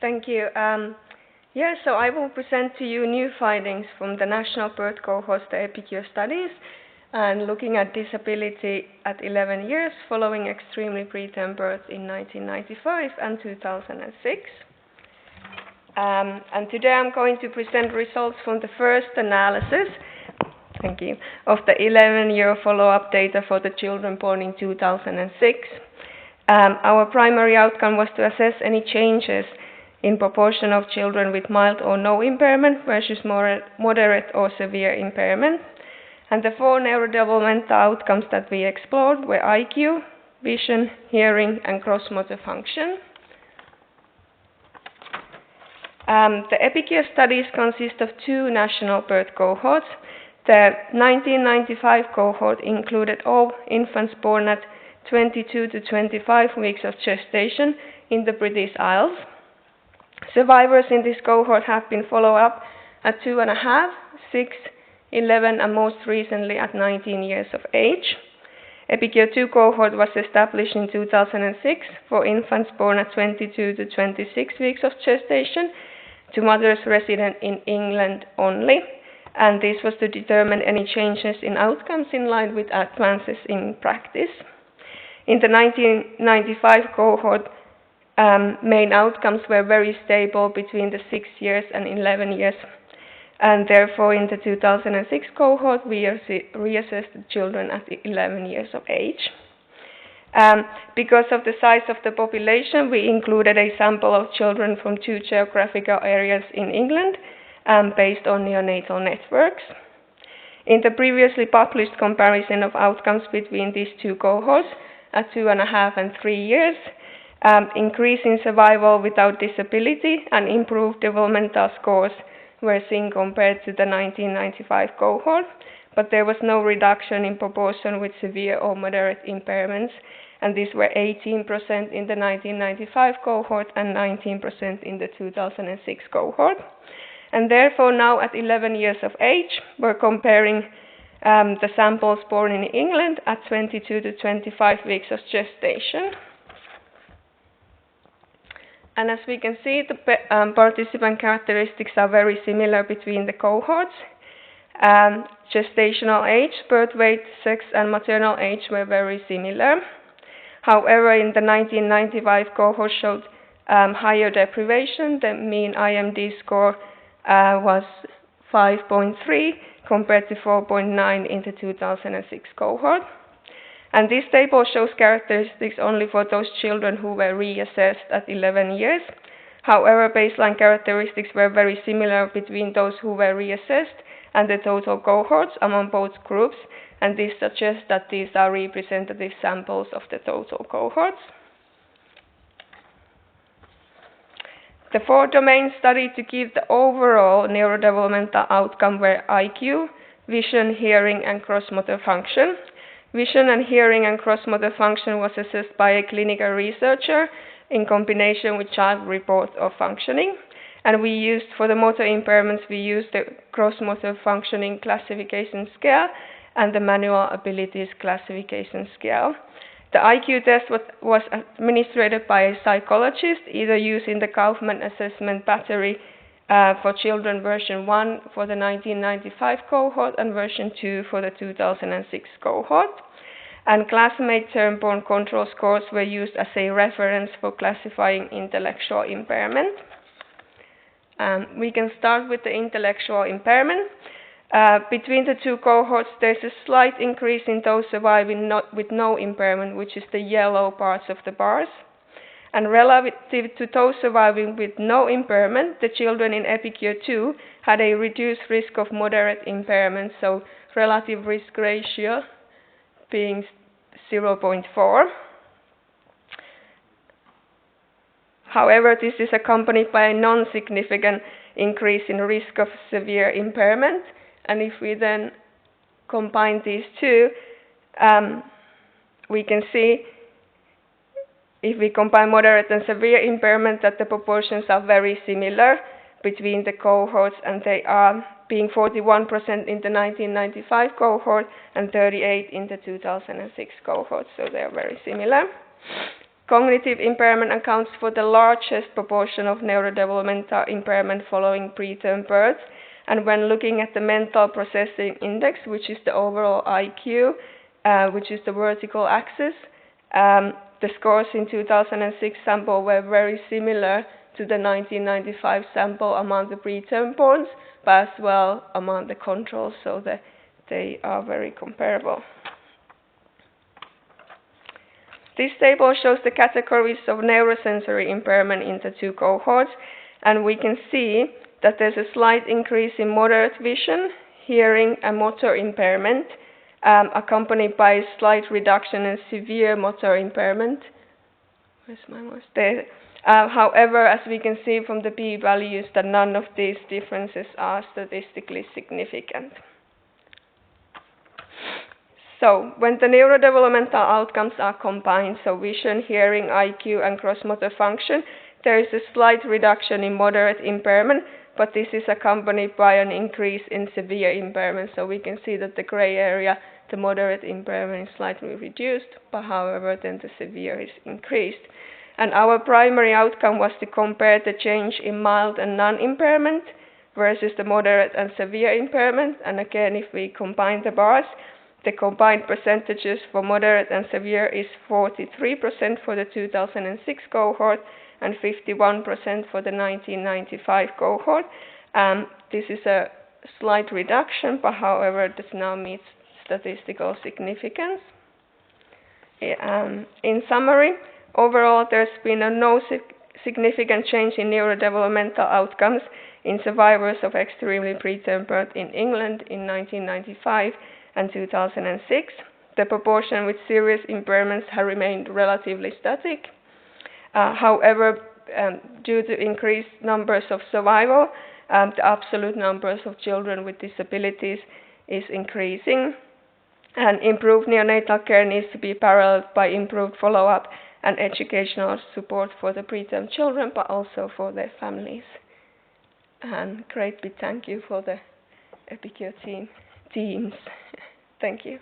Thank you. So I will present to you new findings from the national birth cohort, the EPICure studies, and looking at disability at 11 years following extremely preterm birth in 1995 and 2006. And today I'm going to present results from the first analysis, of the 11-year follow-up data for the children born in 2006. Our primary outcome was to assess any changes in proportion of children with mild or no impairment versus moderate or severe impairment. And the 4 neurodevelopmental outcomes that we explored were IQ, vision, hearing, and gross-motor function. The EPICure studies consist of 2 national birth cohorts. The 1995 cohort included all infants born at 22 to 25 weeks of gestation in the British Isles. Survivors in this cohort have been followed up at 2.5, 6, 11, and most recently at 19 years of age. EPICure 2 cohort was established in 2006 for infants born at 22 to 26 weeks of gestation to mothers resident in England only, and this was to determine any changes in outcomes in line with advances in practice. In the 1995 cohort, main outcomes were very stable between the 6 years and 11 years, and therefore in the 2006 cohort we reassessed the children at 11 years of age. Because of the size of the population, we included a sample of children from 2 geographical areas in England based on neonatal networks. In the previously published comparison of outcomes between these 2 cohorts at 2.5 and 3 years, increase in survival without disability and improved developmental scores were seen compared to the 1995 cohort, but there was no reduction in proportion with severe or moderate impairments, and these were 18% in the 1995 cohort and 19% in the 2006 cohort. And therefore now at 11 years of age, we're comparing the samples born in England at 22 to 25 weeks of gestation. And as we can see, the participant characteristics are very similar between the cohorts. Gestational age, birth weight, sex, and maternal age were very similar. However, in the 1995 cohort showed higher deprivation. The mean IMD score was 5.3 compared to 4.9 in the 2006 cohort. And this table shows characteristics only for those children who were reassessed at 11 years. However, baseline characteristics were very similar between those who were reassessed and the total cohorts among both groups, and this suggests that these are representative samples of the total cohorts. The 4 domains studied to give the overall neurodevelopmental outcome were IQ, vision, hearing, and gross-motor function. Vision and hearing and gross-motor function was assessed by a clinical researcher in combination with child report of functioning. And we used, for the motor impairments, we used the gross-motor functioning classification scale and the manual abilities classification scale. The IQ test was administered by a psychologist, either using the Kaufman assessment battery for children version 1 for the 1995 cohort and version 2 for the 2006 cohort. And classmate term-born control scores were used as a reference for classifying intellectual impairment. We can start with the intellectual impairment. Between the 2 cohorts, there's a slight increase in those surviving with no impairment, which is the yellow parts of the bars. And relative to those surviving with no impairment, the children in EPICure 2 had a reduced risk of moderate impairment, so relative risk ratio being 0.4. However, this is accompanied by a non-significant increase in risk of severe impairment, and if we then combine these 2, we can see, if we combine moderate and severe impairment, that the proportions are very similar between the cohorts, and they are being 41% in the 1995 cohort and 38% in the 2006 cohort, so they are very similar. Cognitive impairment accounts for the largest proportion of neurodevelopmental impairment following preterm birth. And when looking at the mental processing index, which is the overall IQ, which is the vertical axis, the scores in 2006 sample were very similar to the 1995 sample among the preterm borns, but as well among the controls, so that they are very comparable. This table shows the categories of neurosensory impairment in the two cohorts, and we can see that there's a slight increase in moderate vision, hearing, and motor impairment, accompanied by a slight reduction in severe motor impairment. Where's my mouse? There. However, as we can see from the p-values, that none of these differences are statistically significant. So, when the neurodevelopmental outcomes are combined, so vision, hearing, IQ, and gross-motor function, there is a slight reduction in moderate impairment, but this is accompanied by an increase in severe impairment. So we can see that the gray area, the moderate impairment is slightly reduced, but however, then the severe is increased. And our primary outcome was to compare the change in mild and non-impairment versus the moderate and severe impairment. And again, if we combine the bars, the combined percentages for moderate and severe is 43% for the 2006 cohort and 51% for the 1995 cohort. This is a slight reduction, but however, does not meet statistical significance. In summary, overall, there's been no significant change in neurodevelopmental outcomes in survivors of extremely preterm birth in England in 1995 and 2006. The proportion with serious impairments have remained relatively static. However, due to increased numbers of survival, the absolute numbers of children with disabilities is increasing. And improved neonatal care needs to be paralleled by improved follow-up and educational support for the preterm children, but also for their families. And great big thank you for the EPICure teams. Thank you.